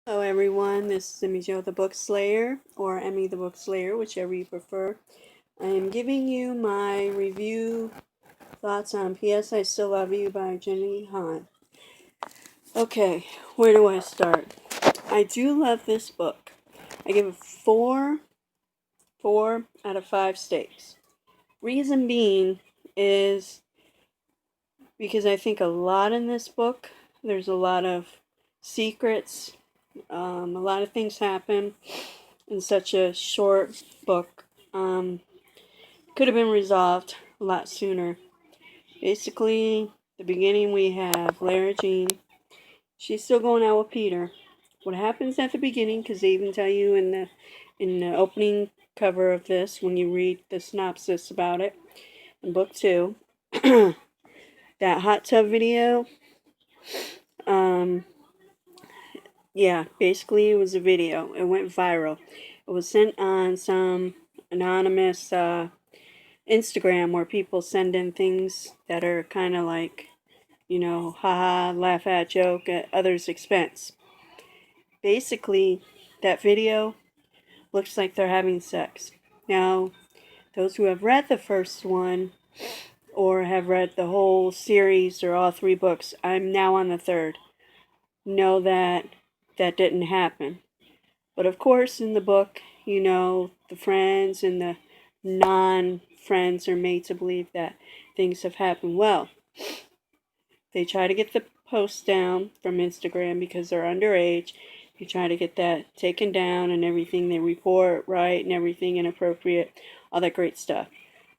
Hello everyone, this is Emmy Jo the Book Slayer, or Emmy the Book Slayer, whichever you prefer. I am giving you my review thoughts on P.S. I Still Love You by Jenny Han. Okay, where do I start? I do love this book. I give it 4 out of 5 steaks. Reason being is because I think a lot in this book, there's a lot of secrets, a lot of things happen in such a short book. Could have been resolved a lot sooner. Basically, the beginning we have Lara Jean. She's still going out with Peter. What happens at the beginning, because they even tell you in the opening cover of this when you read the synopsis about it in book 2, that hot tub video. Um, yeah, basically it was a video. It went viral. It was sent on some anonymous Instagram where people send in things that are kind of like, haha, laugh at, joke at others' expense. Basically, that video looks like they're having sex. Now, those who have read the first one or have read the whole series or all 3 books, I'm now on the 3rd, know that that didn't happen. But of course, in the book, the friends and the non-friends are made to believe that things have happened. Well, they try to get the posts down from Instagram because they're underage. They try to get that taken down and everything. They report right and everything inappropriate, all that great stuff.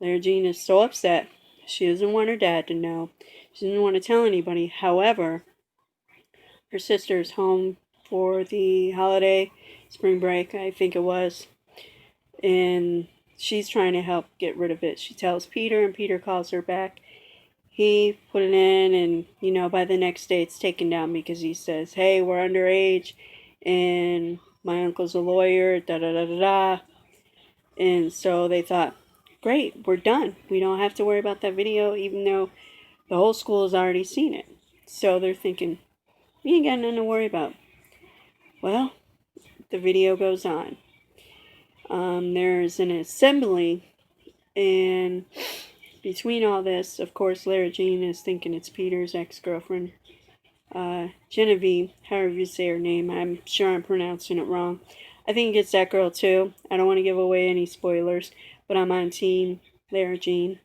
Lara Jean is so upset. She doesn't want her dad to know. She doesn't want to tell anybody. However, her sister is home for the holiday, spring break, I think it was, and she's trying to help get rid of it. She tells Peter, and Peter calls her back. He put it in, and by the next day it's taken down because he says, "Hey, we're underage, and my uncle's a lawyer." Da da da da da. And so they thought, "Great, we're done. We don't have to worry about that video, even though the whole school has already seen it." So they're thinking, "We ain't got nothing to worry about." Well, the video goes on. There's an assembly, and between all this, of course, Lara Jean is thinking it's Peter's ex-girlfriend, Genevieve, however you say her name. I'm sure I'm pronouncing it wrong. I think it's that girl too. I don't want to give away any spoilers, but I'm on team Lara Jean.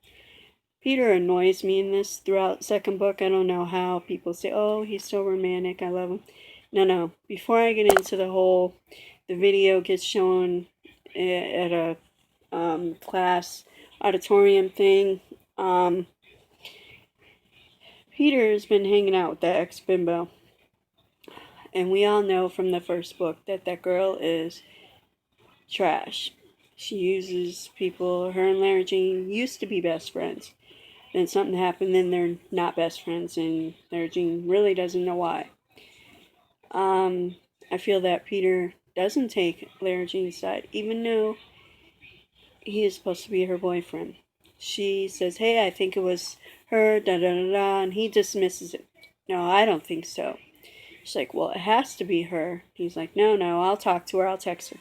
Peter annoys me in this throughout second book. I don't know how people say, "Oh, he's so romantic. I love him." No. Before I get into the video gets shown at a class auditorium thing. Peter's been hanging out with that ex-bimbo. And we all know from the first book that that girl is trash. She uses people. Her and Lara Jean used to be best friends. Then something happened, then they're not best friends, and Lara Jean really doesn't know why. I feel that Peter doesn't take Lara Jean's side, even though he is supposed to be her boyfriend. She says, "Hey, I think it was her, da da da da," and he dismisses it. "No, I don't think so." She's like, "Well, it has to be her." He's like, No, I'll talk to her, I'll text her."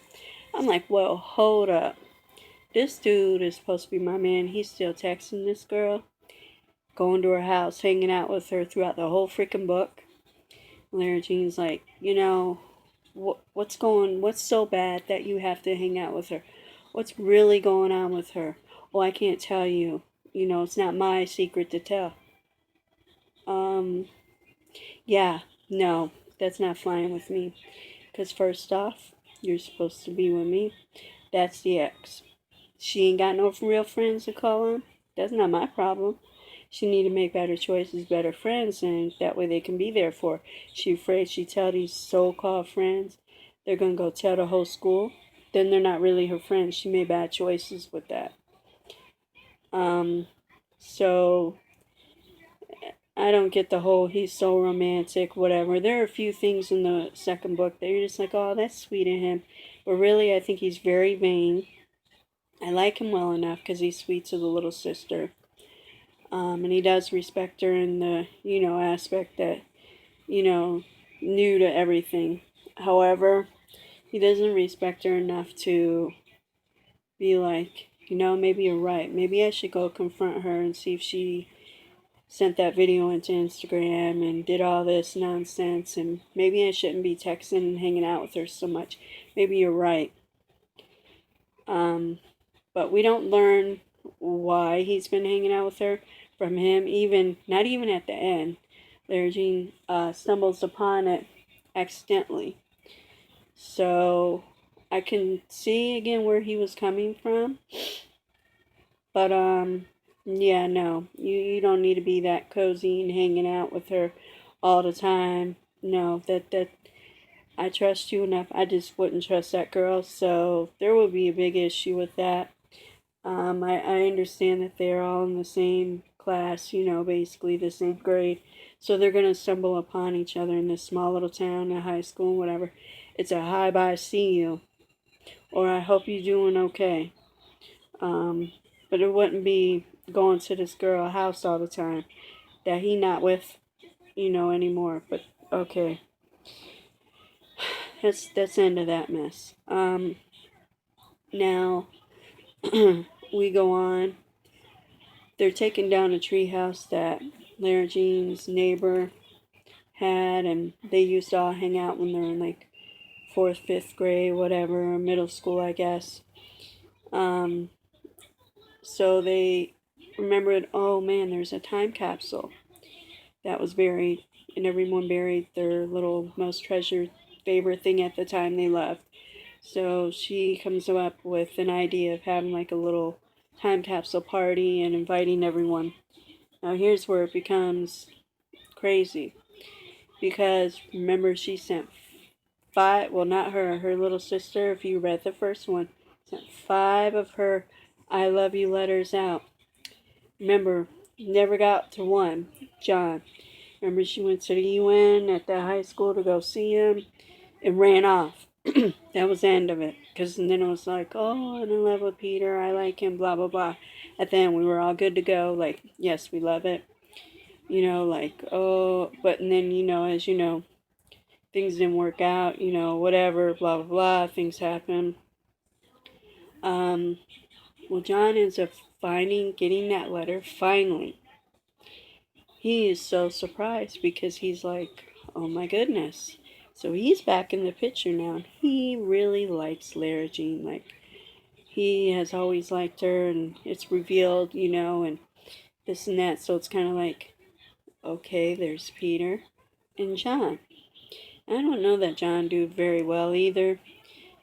I'm like, "Well, hold up. This dude is supposed to be my man. He's still texting this girl, going to her house, hanging out with her throughout the whole freaking book." Lara Jean's like, what's so bad that you have to hang out with her? What's really going on with her?" "Well, I can't tell you. It's not my secret to tell." Um, yeah, no, that's not flying with me. Because first off, you're supposed to be with me. That's the ex. She ain't got no real friends to call on. That's not my problem. She need to make better choices, better friends, and that way they can be there for her. She afraid she tell these so-called friends they're gonna go tell the whole school. Then they're not really her friends. She made bad choices with that. So I don't get the whole he's so romantic, whatever. There are a few things in the second book that you're just like, "Oh, that's sweet of him." But really, I think he's very vain. I like him well enough because he's sweet to the little sister. And he does respect her in the, aspect that, you know, new to everything. However, he doesn't respect her enough to be like, maybe you're right. Maybe I should go confront her and see if she sent that video into Instagram and did all this nonsense, and maybe I shouldn't be texting and hanging out with her so much. Maybe you're right. But we don't learn why he's been hanging out with her from him, not even at the end. Lara Jean stumbles upon it accidentally. So I can see again where he was coming from. But yeah, no. You don't need to be that cozy and hanging out with her all the time. No, that I trust you enough. I just wouldn't trust that girl. So there will be a big issue with that. I understand that they're all in the same class, basically the same grade. So they're going to stumble upon each other in this small little town, a high school, whatever. It's a hi bye, see you. Or I hope you're doing okay. But it wouldn't be going to this girl house all the time that he not with, anymore. But okay. That's the end of that mess. Now we go on. They're taking down a treehouse that Lara Jean's neighbor had, and they used to all hang out when they were in like 4th, 5th grade, whatever, or middle school, I guess. So they remembered, oh man, there's a time capsule that was buried, and everyone buried their little most treasured favorite thing at the time they left. So she comes up with an idea of having like a little time capsule party and inviting everyone. Now here's where it becomes crazy, because remember she sent 5, well not her, her little sister, if you read the first one, sent 5 of her I love you letters out. Remember, never got to one, John. Remember she went to the UN at the high school to go see him and ran off. That was the end of it. Because then it was like, oh, I'm in love with Peter. I like him, blah, blah, blah. At the end, we were all good to go. Like, yes, we love it. Oh, but and then, as you know, things didn't work out, whatever, blah, blah, blah. Things happen. Well, John ends up getting that letter, finally. He is so surprised because he's like, oh my goodness. So he's back in the picture now. He really likes Lara Jean. Like, he has always liked her, and it's revealed, and this and that. So it's kind of like, okay, there's Peter and John. I don't know that John do very well either.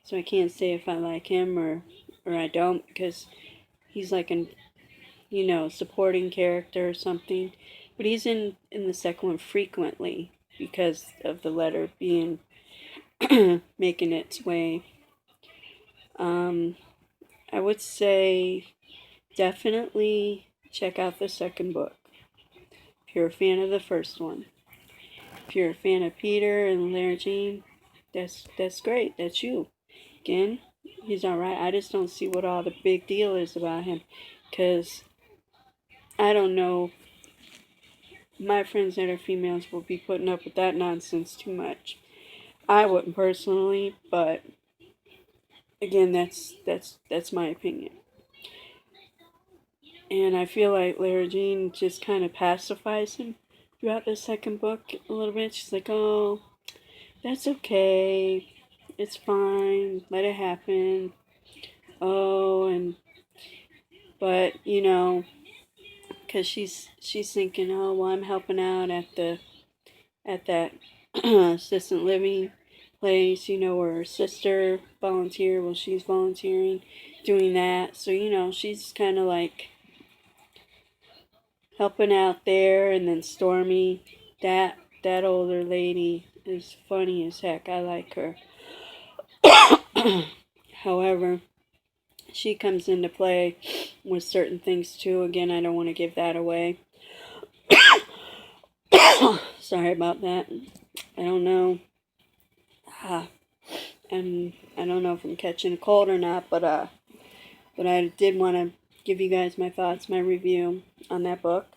So I can't say if I like him or I don't, because he's like an, supporting character or something. But he's in the second one frequently because of the letter being making its way. I would say definitely check out the second book if you're a fan of the first one. If you're a fan of Peter and Lara Jean, that's great. That's you. Again, he's alright. I just don't see what all the big deal is about him, because I don't know. My friends that are females will be putting up with that nonsense too much. I wouldn't personally, but again, that's my opinion. And I feel like Lara Jean just kind of pacifies him throughout the second book a little bit. She's like, oh, that's okay. It's fine. Let it happen. Oh, but, because she's thinking, oh, well, I'm helping out at that assistant living place, where her sister volunteered. Well, she's volunteering, doing that. So, she's kind of like helping out there. And then Stormy, that older lady, is funny as heck. I like her. However, she comes into play with certain things too. Again, I don't want to give that away. Sorry about that. I don't know. And I don't know if I'm catching a cold or not, but I did want to give you guys my thoughts, my review on that book.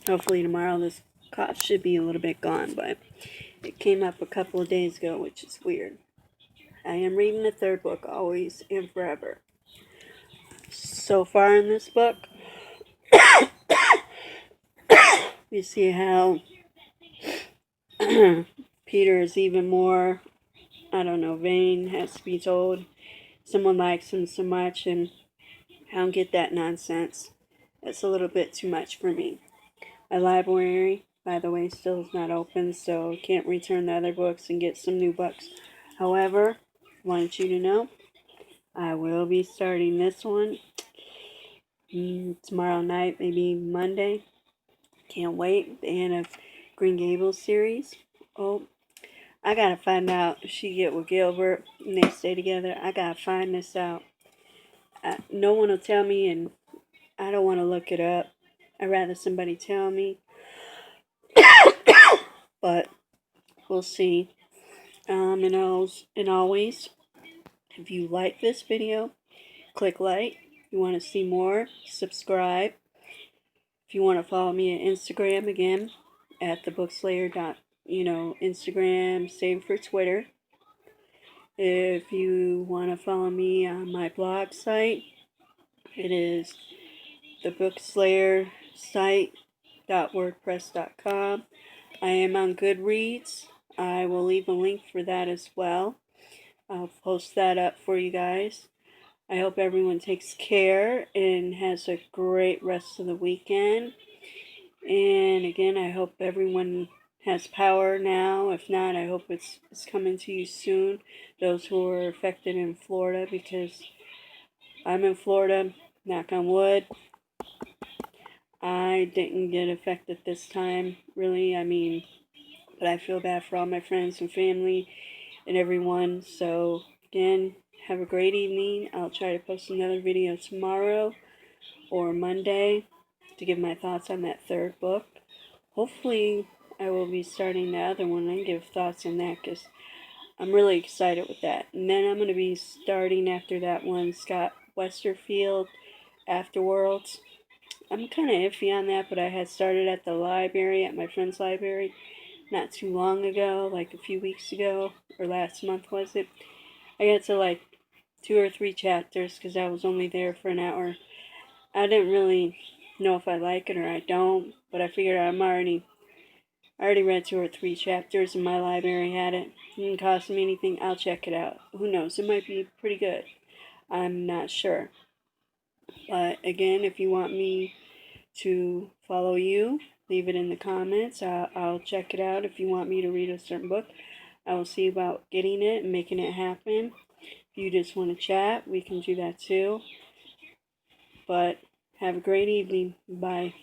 Hopefully tomorrow this Cough should be a little bit gone, but it came up a couple of days ago, which is weird. I am reading the third book, Always and Forever. So far in this book, we see how Peter is even more, vain, has to be told. Someone likes him so much, and I don't get that nonsense. That's a little bit too much for me. My library, by the way, still is not open, so can't return the other books and get some new books. However, I want you to know, I will be starting this one tomorrow night, maybe Monday. Can't wait. The Anne of Green Gables series. Oh, I gotta find out if she get with Gilbert and they stay together. I gotta find this out. No one will tell me, and I don't want to look it up. I'd rather somebody tell me. But we'll see. And always, if you like this video, click like. If you want to see more, subscribe. If you want to follow me on Instagram, again, at thebookslayer. Instagram, same for Twitter. If you want to follow me on my blog site, it is thebookslayersite.wordpress.com. I am on Goodreads. I will leave a link for that as well. I'll post that up for you guys. I hope everyone takes care and has a great rest of the weekend. And again, I hope everyone has power now. If not, I hope it's coming to you soon. Those who are affected in Florida, because I'm in Florida, knock on wood. I didn't get affected this time, really. But I feel bad for all my friends and family and everyone. So, again, have a great evening. I'll try to post another video tomorrow or Monday to give my thoughts on that third book. Hopefully, I will be starting the other one and give thoughts on that, because I'm really excited with that. And then I'm going to be starting after that one, Scott Westerfield, Afterworlds. I'm kind of iffy on that, but I had started at the library, at my friend's library, not too long ago, like a few weeks ago, or last month was it. I got to like 2 or 3 chapters because I was only there for an hour. I didn't really know if I like it or I don't, but I figured I already read 2 or 3 chapters and my library had it. It didn't cost me anything. I'll check it out. Who knows? It might be pretty good. I'm not sure. But again, if you want me to follow you, leave it in the comments. I'll check it out. If you want me to read a certain book, I will see about getting it and making it happen. If you just want to chat, we can do that too. But have a great evening. Bye.